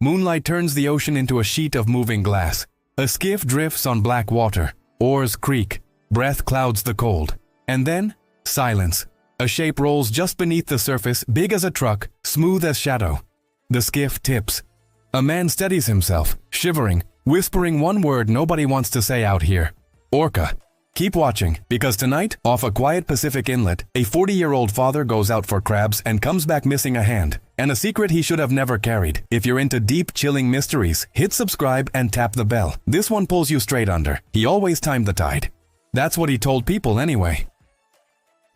Moonlight turns the ocean into a sheet of moving glass. A skiff drifts on black water. Oars creak. Breath clouds the cold. And then, silence. A shape rolls just beneath the surface, big as a truck, smooth as shadow. The skiff tips. A man steadies himself, shivering, whispering one word nobody wants to say out here. Orca. Keep watching, because tonight, off a quiet Pacific inlet, a 40-year-old father goes out for crabs and comes back missing a hand, and a secret he should have never carried. If you're into deep, chilling mysteries, hit subscribe and tap the bell. This one pulls you straight under. He always timed the tide. That's what he told people anyway.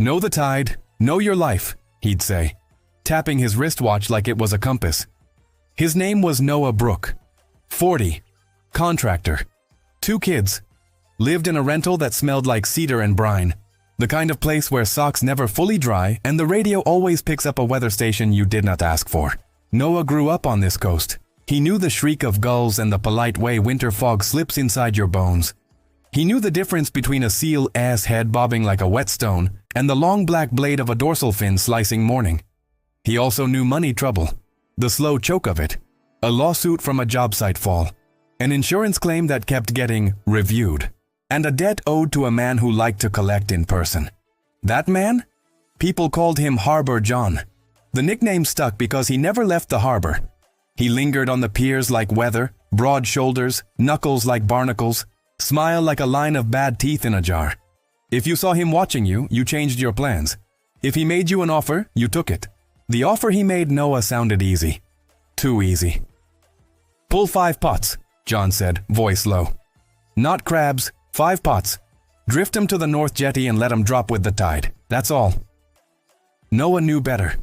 Know the tide, know your life, he'd say, tapping his wristwatch like it was a compass. His name was Noah Brooke. 40. Contractor. 2 kids. Lived in a rental that smelled like cedar and brine. The kind of place where socks never fully dry and the radio always picks up a weather station you did not ask for. Noah grew up on this coast. He knew the shriek of gulls and the polite way winter fog slips inside your bones. He knew the difference between a seal-ass head bobbing like a whetstone and the long black blade of a dorsal fin slicing morning. He also knew money trouble, the slow choke of it, a lawsuit from a job site fall, an insurance claim that kept getting reviewed, and a debt owed to a man who liked to collect in person. That man? People called him Harbor John. The nickname stuck because he never left the harbor. He lingered on the piers like weather, broad shoulders, knuckles like barnacles, smile like a line of bad teeth in a jar. If you saw him watching you, you changed your plans. If he made you an offer, you took it. The offer he made Noah sounded easy. Too easy. Pull 5 pots, John said, voice low. Not crabs, 5 pots. Drift 'em to the north jetty and let 'em drop with the tide. That's all. Noah knew better.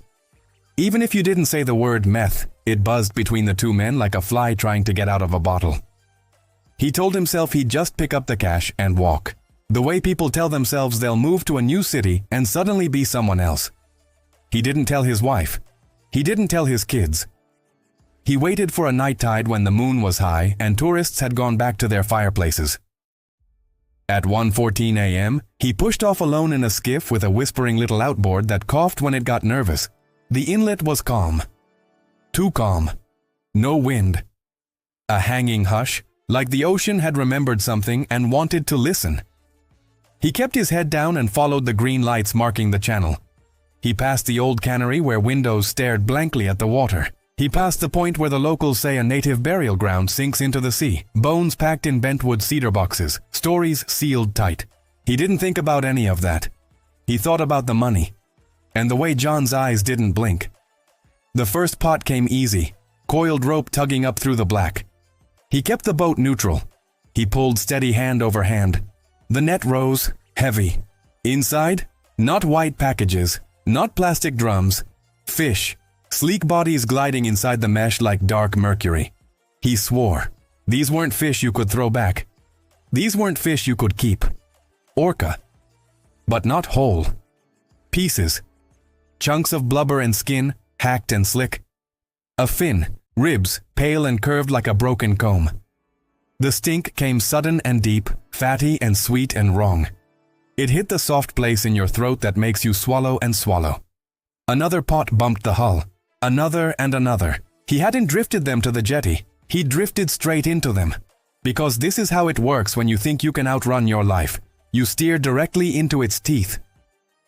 Even if you didn't say the word meth, it buzzed between the 2 men like a fly trying to get out of a bottle. He told himself he'd just pick up the cash and walk. The way people tell themselves they'll move to a new city and suddenly be someone else. He didn't tell his wife. He didn't tell his kids. He waited for a night tide when the moon was high and tourists had gone back to their fireplaces. At 1:14 a.m., he pushed off alone in a skiff with a whispering little outboard that coughed when it got nervous. The inlet was calm. Too calm. No wind. A hanging hush, like the ocean had remembered something and wanted to listen. He kept his head down and followed the green lights marking the channel. He passed the old cannery where windows stared blankly at the water. He passed the point where the locals say a native burial ground sinks into the sea, bones packed in bentwood cedar boxes, stories sealed tight. He didn't think about any of that. He thought about the money, and the way John's eyes didn't blink. The first pot came easy, coiled rope tugging up through the black. He kept the boat neutral. He pulled steady hand over hand. The net rose, heavy. Inside, not white packages, not plastic drums, fish. Sleek bodies gliding inside the mesh like dark mercury. He swore. These weren't fish you could throw back. These weren't fish you could keep. Orca. But not whole. Pieces. Chunks of blubber and skin, hacked and slick. A fin, ribs, pale and curved like a broken comb. The stink came sudden and deep, fatty and sweet and wrong. It hit the soft place in your throat that makes you swallow and swallow. Another pot bumped the hull. Another and another. He hadn't drifted them to the jetty. He drifted straight into them. Because this is how it works when you think you can outrun your life. You steer directly into its teeth.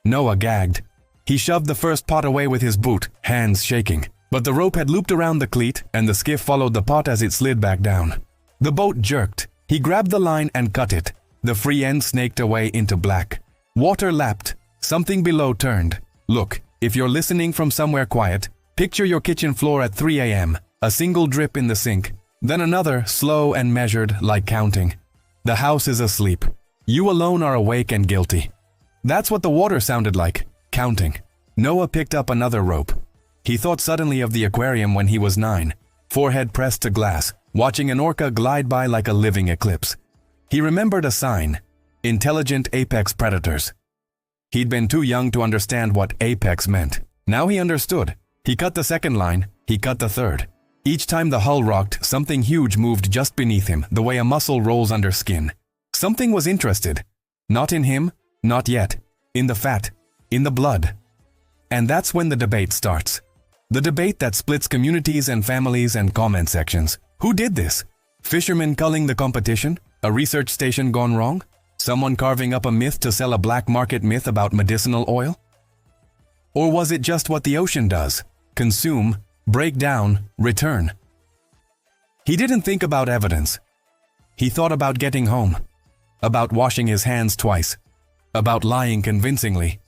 Noah gagged. He shoved the first pot away with his boot, hands shaking. But the rope had looped around the cleat, and the skiff followed the pot as it slid back down. The boat jerked. He grabbed the line and cut it. The free end snaked away into black. Water lapped. Something below turned. Look, if you're listening from somewhere quiet, picture your kitchen floor at 3 a.m., a single drip in the sink, then another, slow and measured, like counting. The house is asleep. You alone are awake and guilty. That's what the water sounded like, counting. Noah picked up another rope. He thought suddenly of the aquarium when he was 9, forehead pressed to glass, watching an orca glide by like a living eclipse. He remembered a sign, intelligent apex predators. He'd been too young to understand what apex meant. Now he understood. He cut the second line, he cut the third. Each time the hull rocked, something huge moved just beneath him, the way a muscle rolls under skin. Something was interested. Not in him, not yet. In the fat, in the blood. And that's when the debate starts. The debate that splits communities and families and comment sections. Who did this? Fishermen culling the competition? A research station gone wrong? Someone carving up a myth to sell a black market myth about medicinal oil? Or was it just what the ocean does? Consume, break down, return. He didn't think about evidence. He thought about getting home, about washing his hands twice, about lying convincingly.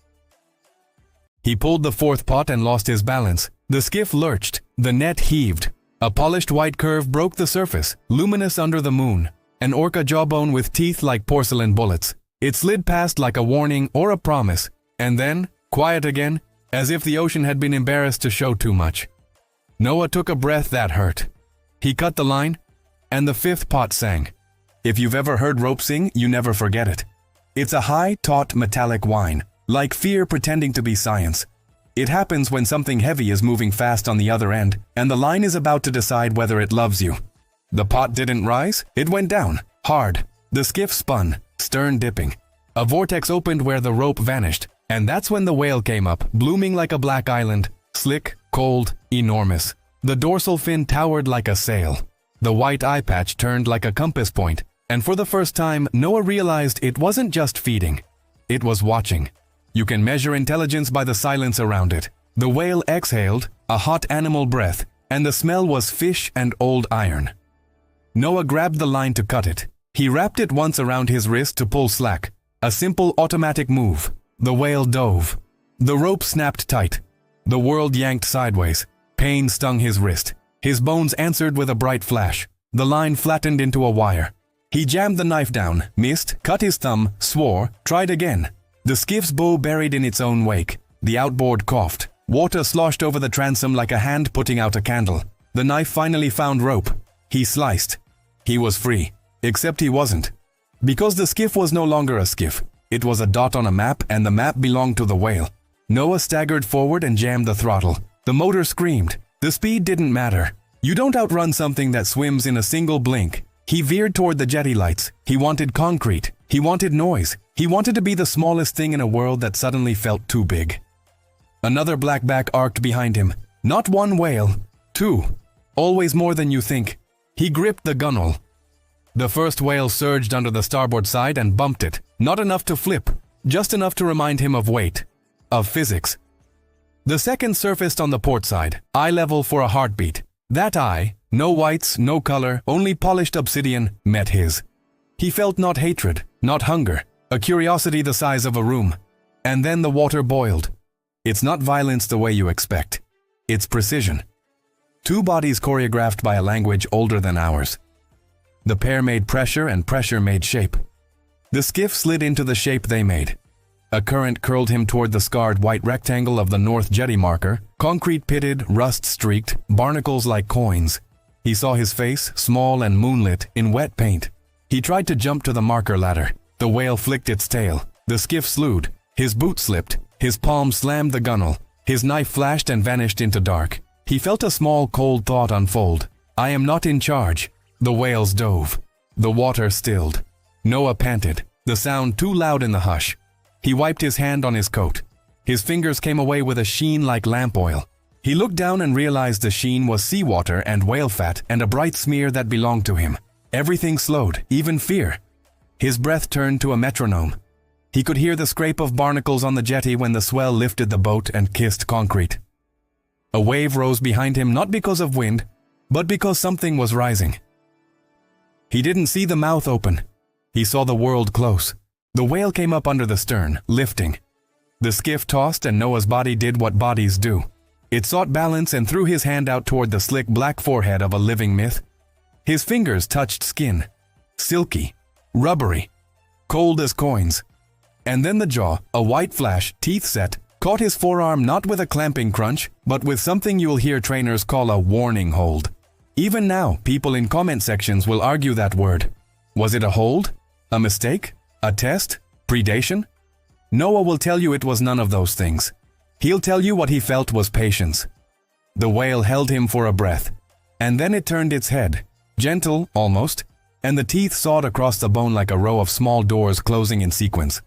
He pulled the fourth pot and lost his balance. The skiff lurched, the net heaved. A polished white curve broke the surface, luminous under the moon. An orca jawbone with teeth like porcelain bullets. It slid past like a warning or a promise, and then, quiet again, as if the ocean had been embarrassed to show too much. Noah took a breath that hurt. He cut the line, and the fifth pot sang. If you've ever heard rope sing, you never forget it. It's a high, taut, metallic whine, like fear pretending to be science. It happens when something heavy is moving fast on the other end, and the line is about to decide whether it loves you. The pot didn't rise, it went down, hard. The skiff spun, stern dipping. A vortex opened where the rope vanished, and that's when the whale came up, blooming like a black island, slick, cold, enormous. The dorsal fin towered like a sail. The white eye patch turned like a compass point, and for the first time, Noah realized it wasn't just feeding. It was watching. You can measure intelligence by the silence around it. The whale exhaled, a hot animal breath, and the smell was fish and old iron. Noah grabbed the line to cut it. He wrapped it once around his wrist to pull slack. A simple automatic move. The whale dove. The rope snapped tight. The world yanked sideways. Pain stung his wrist. His bones answered with a bright flash. The line flattened into a wire. He jammed the knife down, missed, cut his thumb, swore, tried again. The skiff's bow buried in its own wake. The outboard coughed. Water sloshed over the transom like a hand putting out a candle. The knife finally found rope. He sliced. He was free. Except he wasn't. Because the skiff was no longer a skiff. It was a dot on a map, and the map belonged to the whale. Noah staggered forward and jammed the throttle. The motor screamed. The speed didn't matter. You don't outrun something that swims in a single blink. He veered toward the jetty lights. He wanted concrete. He wanted noise. He wanted to be the smallest thing in a world that suddenly felt too big. Another blackback arced behind him. Not one whale. Two. Always more than you think. He gripped the gunwale. The first whale surged under the starboard side and bumped it. Not enough to flip. Just enough to remind him of weight. Of physics. The second surfaced on the port side. Eye level for a heartbeat. That eye, no whites, no color, only polished obsidian, met his. He felt not hatred, not hunger, a curiosity the size of a room. And then the water boiled. It's not violence the way you expect. It's precision. Two bodies choreographed by a language older than ours. The pair made pressure and pressure made shape. The skiff slid into the shape they made. A current curled him toward the scarred white rectangle of the north jetty marker, concrete pitted, rust-streaked, barnacles like coins. He saw his face, small and moonlit, in wet paint. He tried to jump to the marker ladder. The whale flicked its tail. The skiff slewed. His boot slipped. His palm slammed the gunwale. His knife flashed and vanished into dark. He felt a small, cold thought unfold. I am not in charge. The whales dove. The water stilled. Noah panted, the sound too loud in the hush. He wiped his hand on his coat. His fingers came away with a sheen like lamp oil. He looked down and realized the sheen was seawater and whale fat and a bright smear that belonged to him. Everything slowed, even fear. His breath turned to a metronome. He could hear the scrape of barnacles on the jetty when the swell lifted the boat and kissed concrete. A wave rose behind him not because of wind, but because something was rising. He didn't see the mouth open. He saw the world close. The whale came up under the stern, lifting. The skiff tossed and Noah's body did what bodies do. It sought balance and threw his hand out toward the slick black forehead of a living myth. His fingers touched skin. Silky, rubbery, cold as coins. And then the jaw, a white flash, teeth set, caught his forearm not with a clamping crunch, but with something you'll hear trainers call a warning hold. Even now, people in comment sections will argue that word. Was it a hold? A mistake? A test? Predation? Noah will tell you it was none of those things. He'll tell you what he felt was patience. The whale held him for a breath, and then it turned its head, gentle almost, and the teeth sawed across the bone like a row of small doors closing in sequence.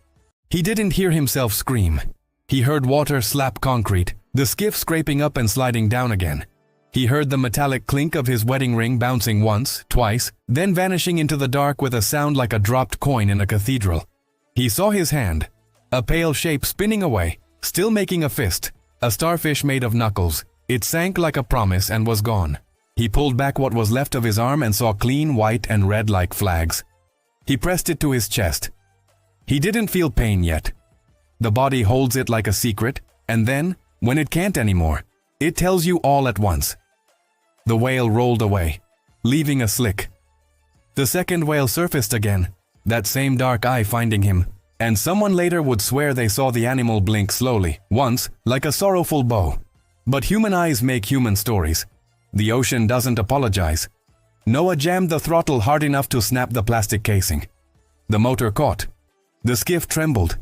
He didn't hear himself scream. He heard water slap concrete, the skiff scraping up and sliding down again. He heard the metallic clink of his wedding ring bouncing once, twice, then vanishing into the dark with a sound like a dropped coin in a cathedral. He saw his hand, a pale shape spinning away, still making a fist, a starfish made of knuckles. It sank like a promise and was gone. He pulled back what was left of his arm and saw clean white and red like flags. He pressed it to his chest. He didn't feel pain yet. The body holds it like a secret, and then, when it can't anymore, it tells you all at once. The whale rolled away, leaving a slick. The second whale surfaced again, that same dark eye finding him, and someone later would swear they saw the animal blink slowly, once, like a sorrowful bow. But human eyes make human stories. The ocean doesn't apologize. Noah jammed the throttle hard enough to snap the plastic casing. The motor caught. The skiff trembled.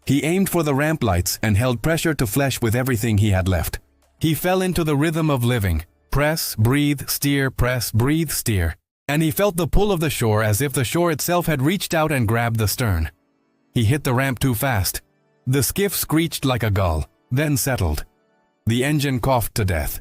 He aimed for the ramp lights and held pressure to flesh with everything he had left. He fell into the rhythm of living. Press, breathe, steer, press, breathe, steer. And he felt the pull of the shore as if the shore itself had reached out and grabbed the stern. He hit the ramp too fast. The skiff screeched like a gull, then settled. The engine coughed to death.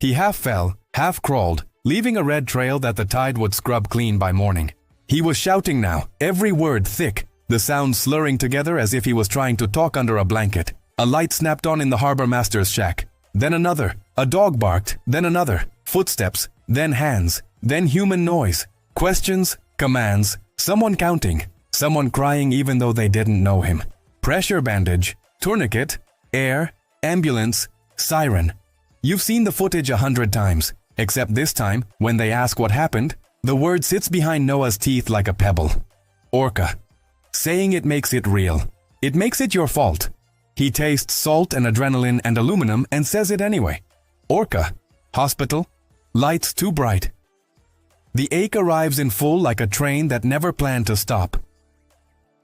He half fell, half crawled, leaving a red trail that the tide would scrub clean by morning. He was shouting now, every word thick, the sounds slurring together as if he was trying to talk under a blanket. A light snapped on in the harbor master's shack. Then another. A dog barked, then another. Footsteps, then hands, then human noise. Questions, commands, someone counting, someone crying even though they didn't know him. Pressure bandage, tourniquet, air, ambulance, siren. You've seen the footage 100 times, except this time, when they ask what happened, the word sits behind Noah's teeth like a pebble. Orca. Saying it makes it real. It makes it your fault. He tastes salt and adrenaline and aluminum and says it anyway. Orca. Hospital. Lights too bright. The ache arrives in full like a train that never planned to stop.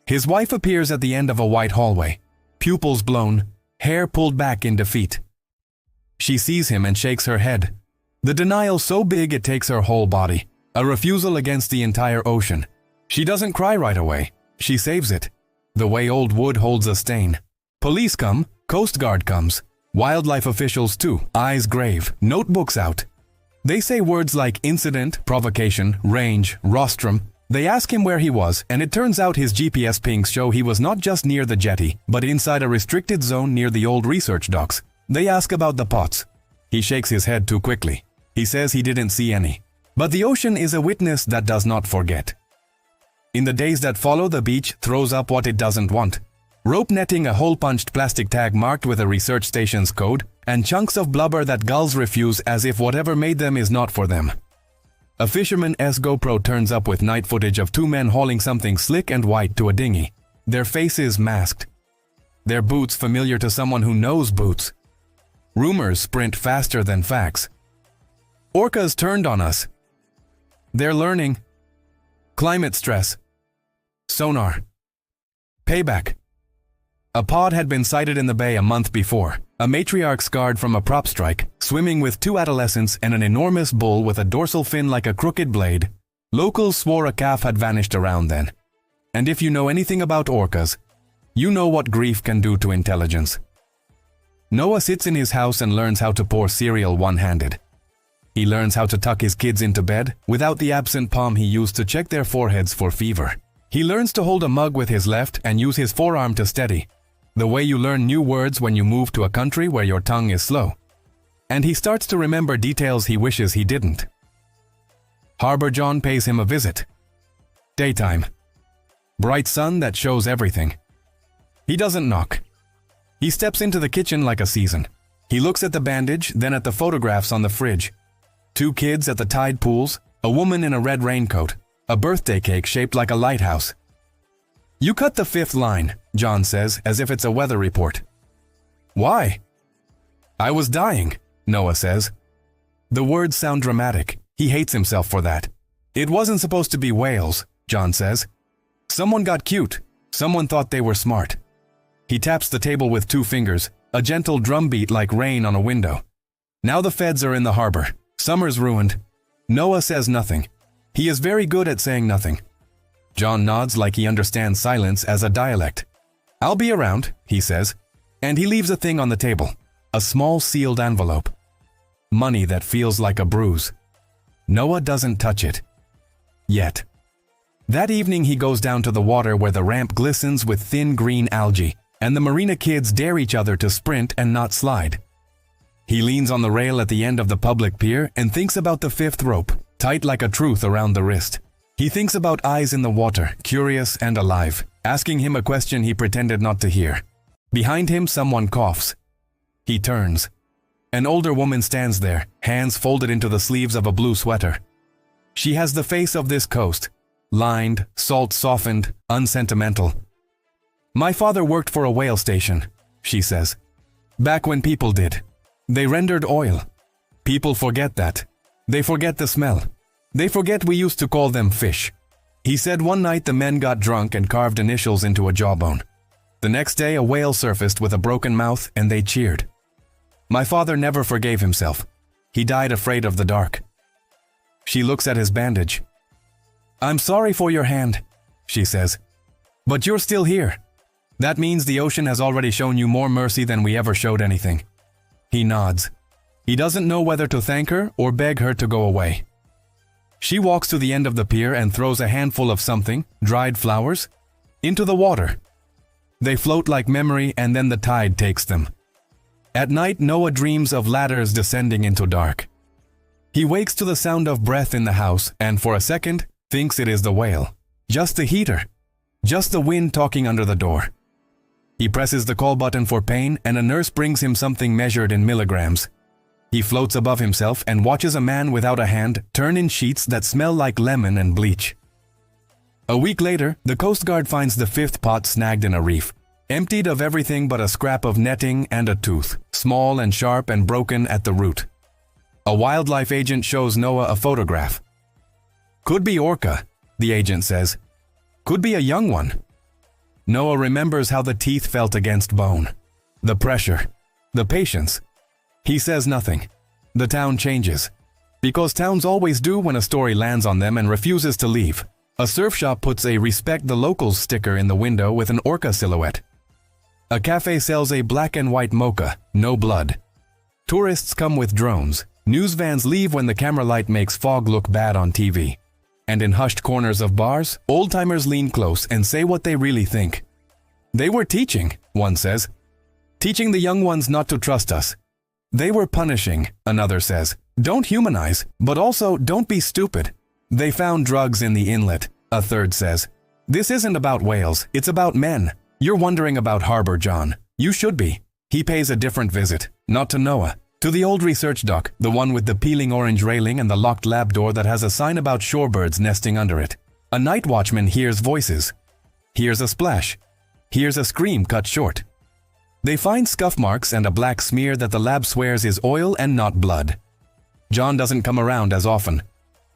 His wife appears at the end of a white hallway, pupils blown, hair pulled back in defeat. She sees him and shakes her head. The denial so big it takes her whole body, a refusal against the entire ocean. She doesn't cry right away. She saves it, the way old wood holds a stain. Police come, Coast Guard comes, wildlife officials too, eyes grave, notebooks out. They say words like incident, provocation, range, rostrum. They ask him where he was, and it turns out his GPS pings show he was not just near the jetty, but inside a restricted zone near the old research docks. They ask about the pots. He shakes his head too quickly. He says he didn't see any. But the ocean is a witness that does not forget. In the days that follow, the beach throws up what it doesn't want. Rope netting, a hole-punched plastic tag marked with a research station's code, and chunks of blubber that gulls refuse as if whatever made them is not for them. A fisherman's GoPro turns up with night footage of two men hauling something slick and white to a dinghy. Their faces masked. Their boots familiar to someone who knows boots. Rumors sprint faster than facts. Orcas turned on us. They're learning. Climate stress. Sonar. Payback. A pod had been sighted in the bay a month before, a matriarch scarred from a prop strike, swimming with two adolescents and an enormous bull with a dorsal fin like a crooked blade. Locals swore a calf had vanished around then. And if you know anything about orcas, you know what grief can do to intelligence. Noah sits in his house and learns how to pour cereal one-handed. He learns how to tuck his kids into bed without the absent palm he used to check their foreheads for fever. He learns to hold a mug with his left and use his forearm to steady, the way you learn new words when you move to a country where your tongue is slow. And he starts to remember details he wishes he didn't. Harbor John pays him a visit. Daytime. Bright sun that shows everything. He doesn't knock. He steps into the kitchen like a season. He looks at the bandage, then at the photographs on the fridge. Two kids at the tide pools, a woman in a red raincoat, a birthday cake shaped like a lighthouse. You cut the fifth line, John says, as if it's a weather report. Why? I was dying, Noah says. The words sound dramatic. He hates himself for that. It wasn't supposed to be whales, John says. Someone got cute. Someone thought they were smart. He taps the table with two fingers, a gentle drumbeat like rain on a window. Now the feds are in the harbor. Summer's ruined. Noah says nothing. He is very good at saying nothing. John nods like he understands silence as a dialect. I'll be around, he says, and he leaves a thing on the table. a small sealed envelope. Money that feels like a bruise. Noah doesn't touch it. Yet. That evening he goes down to the water where the ramp glistens with thin green algae, and the marina kids dare each other to sprint and not slide. He leans on the rail at the end of the public pier and thinks about the fifth rope, tight like a truth around the wrist. He thinks about eyes in the water, curious and alive, asking him a question he pretended not to hear. Behind him, someone coughs. He turns. An older woman stands there, hands folded into the sleeves of a blue sweater. She has the face of this coast, lined, salt-softened, unsentimental. "My father worked for a whale station," she says. "Back when people did. They rendered oil. People forget that. They forget the smell. They forget we used to call them fish." He said one night the men got drunk and carved initials into a jawbone. The next day a whale surfaced with a broken mouth and they cheered. My father never forgave himself. He died afraid of the dark. She looks at his bandage. "I'm sorry for your hand," she says. "But you're still here. That means the ocean has already shown you more mercy than we ever showed anything." He nods. He doesn't know whether to thank her or beg her to go away. She walks to the end of the pier and throws a handful of something, dried flowers, into the water. They float like memory and then the tide takes them. At night, Noah dreams of ladders descending into dark. He wakes to the sound of breath in the house and for a second thinks it is the whale. Just the heater. Just the wind talking under the door. He presses the call button for pain and a nurse brings him something measured in milligrams. He floats above himself and watches a man without a hand turn in sheets that smell like lemon and bleach. A week later, the Coast Guard finds the fifth pot snagged in a reef, emptied of everything but a scrap of netting and a tooth, small and sharp and broken at the root. A wildlife agent shows Noah a photograph. "Could be Orca," the agent says. "Could be a young one." Noah remembers how the teeth felt against bone. The pressure. The patience. He says nothing. The town changes. Because towns always do when a story lands on them and refuses to leave. A surf shop puts a "Respect the Locals" sticker in the window with an orca silhouette. A cafe sells a black and white mocha, no blood. Tourists come with drones. News vans leave when the camera light makes fog look bad on TV. And in hushed corners of bars, old-timers lean close and say what they really think. "They were teaching," one says. "Teaching the young ones not to trust us." "They were punishing," another says. "Don't humanize, but also don't be stupid." "They found drugs in the inlet," a third says. "This isn't about whales, it's about men. You're wondering about Harbor John. You should be." He pays a different visit, not to Noah, to the old research dock, the one with the peeling orange railing and the locked lab door that has a sign about shorebirds nesting under it. A night watchman hears voices. Hears a splash. Hears a scream cut short. They find scuff marks and a black smear that the lab swears is oil and not blood. John doesn't come around as often.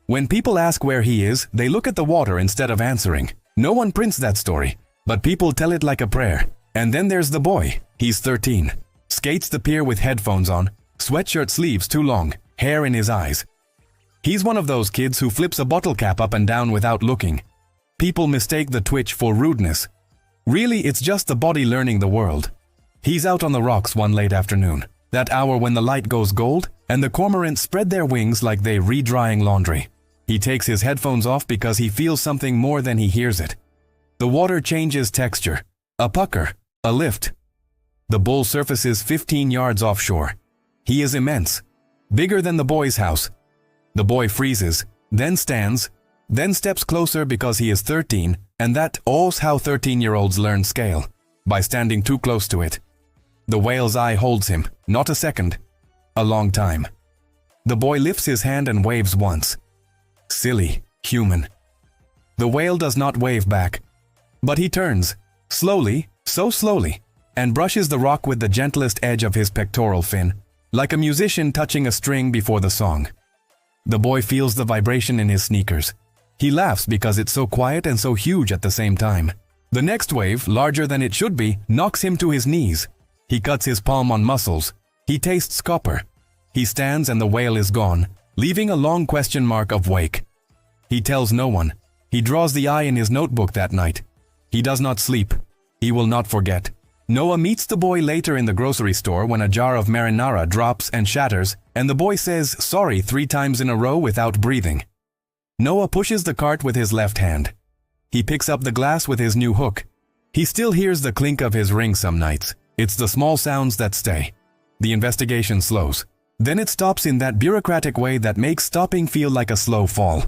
When people ask where he is, they look at the water instead of answering. No one prints that story, but people tell it like a prayer. And then there's the boy. He's 13. Skates the pier with headphones on, sweatshirt sleeves too long, hair in his eyes. He's one of those kids who flips a bottle cap up and down without looking. People mistake the twitch for rudeness. Really, it's just the body learning the world. He's out on the rocks one late afternoon, that hour when the light goes gold and the cormorants spread their wings like they re-drying laundry. He takes his headphones off because he feels something more than he hears it. The water changes texture, a pucker, a lift. The bull surfaces 15 yards offshore. He is immense, bigger than the boy's house. The boy freezes, then stands, then steps closer because he is 13, and that all's how 13-year-olds learn scale, by standing too close to it. The whale's eye holds him, not a second, a long time. The boy lifts his hand and waves once. Silly, human. The whale does not wave back, but he turns, slowly, so slowly, and brushes the rock with the gentlest edge of his pectoral fin, like a musician touching a string before the song. The boy feels the vibration in his sneakers. He laughs because it's so quiet and so huge at the same time. The next wave, larger than it should be, knocks him to his knees. He cuts his palm on muscles. He tastes copper. He stands and the whale is gone, leaving a long question mark of wake. He tells no one. He draws the eye in his notebook that night. He does not sleep. He will not forget. Noah meets the boy later in the grocery store when a jar of marinara drops and shatters, and the boy says sorry 3 times in a row without breathing. Noah pushes the cart with his left hand. He picks up the glass with his new hook. He still hears the clink of his ring some nights. It's the small sounds that stay. The investigation slows. Then it stops in that bureaucratic way that makes stopping feel like a slow fall.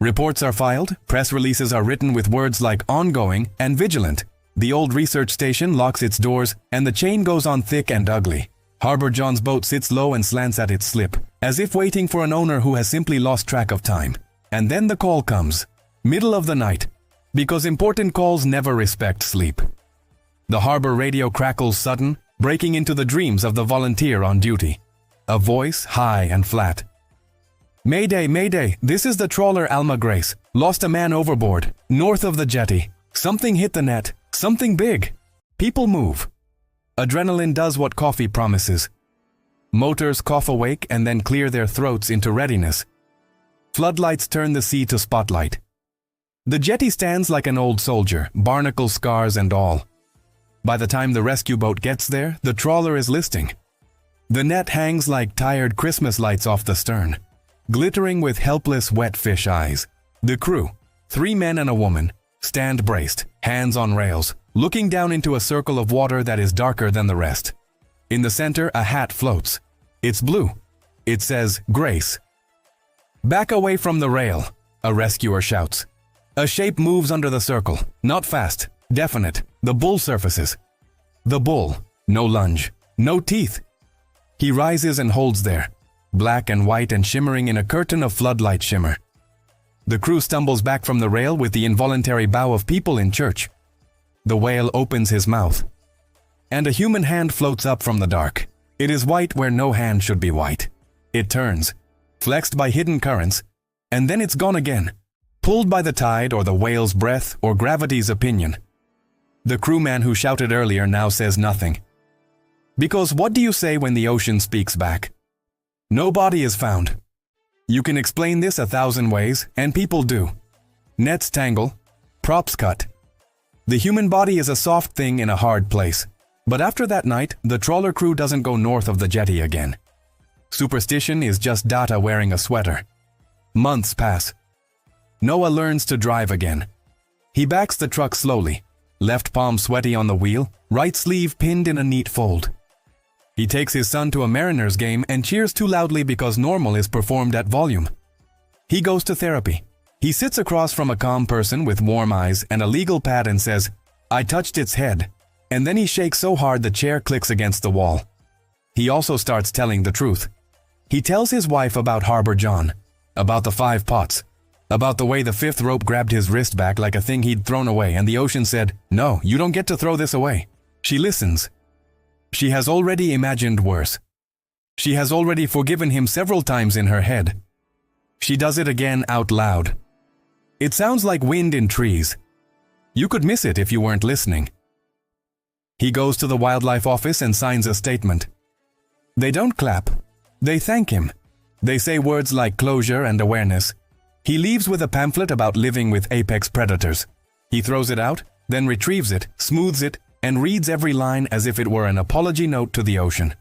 Reports are filed, press releases are written with words like ongoing and vigilant. The old research station locks its doors, and the chain goes on thick and ugly. Harbor John's boat sits low and slants at its slip, as if waiting for an owner who has simply lost track of time. And then the call comes. Middle of the night. Because important calls never respect sleep. The harbor radio crackles sudden, breaking into the dreams of the volunteer on duty. A voice, high and flat. Mayday, mayday, this is the trawler Alma Grace. Lost a man overboard, north of the jetty. Something hit the net, something big. People move. Adrenaline does what coffee promises. Motors cough awake and then clear their throats into readiness. Floodlights turn the sea to spotlight. The jetty stands like an old soldier, barnacle scars and all. By the time the rescue boat gets there, the trawler is listing. The net hangs like tired Christmas lights off the stern, glittering with helpless wet fish eyes. The crew, 3 men and a woman, stand braced, hands on rails, looking down into a circle of water that is darker than the rest. In the center, a hat floats. It's blue. It says, Grace. Back away from the rail, a rescuer shouts. A shape moves under the circle, not fast, definite. The bull surfaces. The bull, no lunge, no teeth. He rises and holds there, black and white and shimmering in a curtain of floodlight shimmer. The crew stumbles back from the rail with the involuntary bow of people in church. The whale opens his mouth, and a human hand floats up from the dark. It is white where no hand should be white. It turns, flexed by hidden currents, and then it's gone again, pulled by the tide or the whale's breath or gravity's opinion. The crewman who shouted earlier now says nothing. Because what do you say when the ocean speaks back? No body is found. You can explain this 1,000 ways, and people do. Nets tangle, props cut. The human body is a soft thing in a hard place. But after that night, the trawler crew doesn't go north of the jetty again. Superstition is just Data wearing a sweater. Months pass. Noah learns to drive again. He backs the truck slowly, left palm sweaty on the wheel, right sleeve pinned in a neat fold. He takes his son to a Mariners game and cheers too loudly because normal is performed at volume. He goes to therapy. He sits across from a calm person with warm eyes and a legal pad and says, I touched its head. And then he shakes so hard the chair clicks against the wall. He also starts telling the truth. He tells his wife about Harbor John, about the 5 pots, about the way the 5th rope grabbed his wrist back like a thing he'd thrown away and the ocean said, no, you don't get to throw this away. She listens. She has already imagined worse. She has already forgiven him several times in her head. She does it again out loud. It sounds like wind in trees. You could miss it if you weren't listening. He goes to the wildlife office and signs a statement. They don't clap. They thank him. They say words like closure and awareness. He leaves with a pamphlet about living with apex predators. He throws it out, then retrieves it, smooths it, and reads every line as if it were an apology note to the ocean.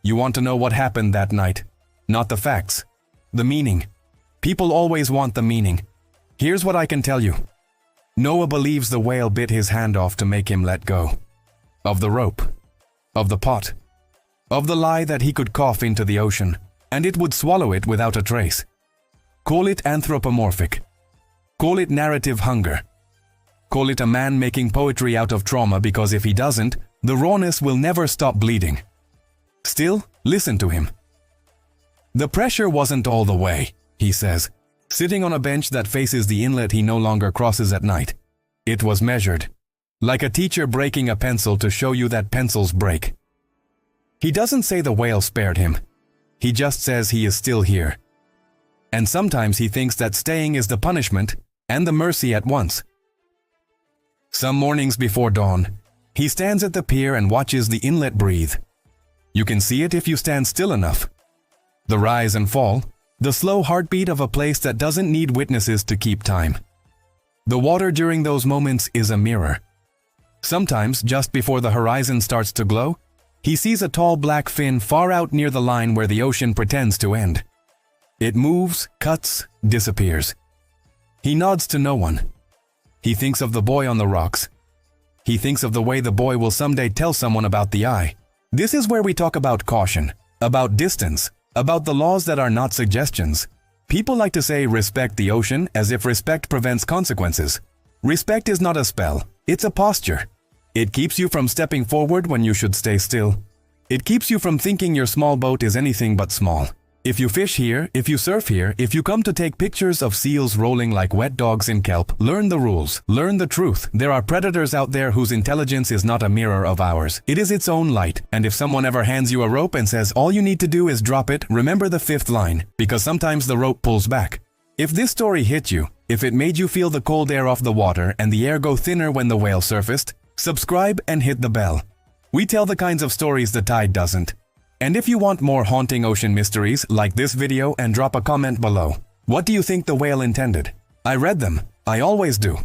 You want to know what happened that night? Not the facts. The meaning. People always want the meaning. Here's what I can tell you. Noah believes the whale bit his hand off to make him let go. Of the rope. Of the pot. Of the lie that he could cough into the ocean, and it would swallow it without a trace. Call it anthropomorphic. Call it narrative hunger. Call it a man making poetry out of trauma because if he doesn't, the rawness will never stop bleeding. Still, listen to him. The pressure wasn't all the way, he says, sitting on a bench that faces the inlet he no longer crosses at night. It was measured, like a teacher breaking a pencil to show you that pencils break. He doesn't say the whale spared him. He just says he is still here. And sometimes he thinks that staying is the punishment and the mercy at once. Some mornings before dawn, he stands at the pier and watches the inlet breathe. You can see it if you stand still enough. The rise and fall, the slow heartbeat of a place that doesn't need witnesses to keep time. The water during those moments is a mirror. Sometimes, just before the horizon starts to glow, he sees a tall black fin far out near the line where the ocean pretends to end. It moves, cuts, disappears. He nods to no one. He thinks of the boy on the rocks. He thinks of the way the boy will someday tell someone about the eye. This is where we talk about caution, about distance, about the laws that are not suggestions. People like to say respect the ocean as if respect prevents consequences. Respect is not a spell, it's a posture. It keeps you from stepping forward when you should stay still. It keeps you from thinking your small boat is anything but small. If you fish here, if you surf here, if you come to take pictures of seals rolling like wet dogs in kelp, learn the rules, learn the truth. There are predators out there whose intelligence is not a mirror of ours. It is its own light. And if someone ever hands you a rope and says all you need to do is drop it, remember the fifth line, because sometimes the rope pulls back. If this story hit you, if it made you feel the cold air off the water and the air go thinner when the whale surfaced, subscribe and hit the bell. We tell the kinds of stories the tide doesn't. And if you want more haunting ocean mysteries, like this video and drop a comment below. What do you think the whale intended? I read them. I always do.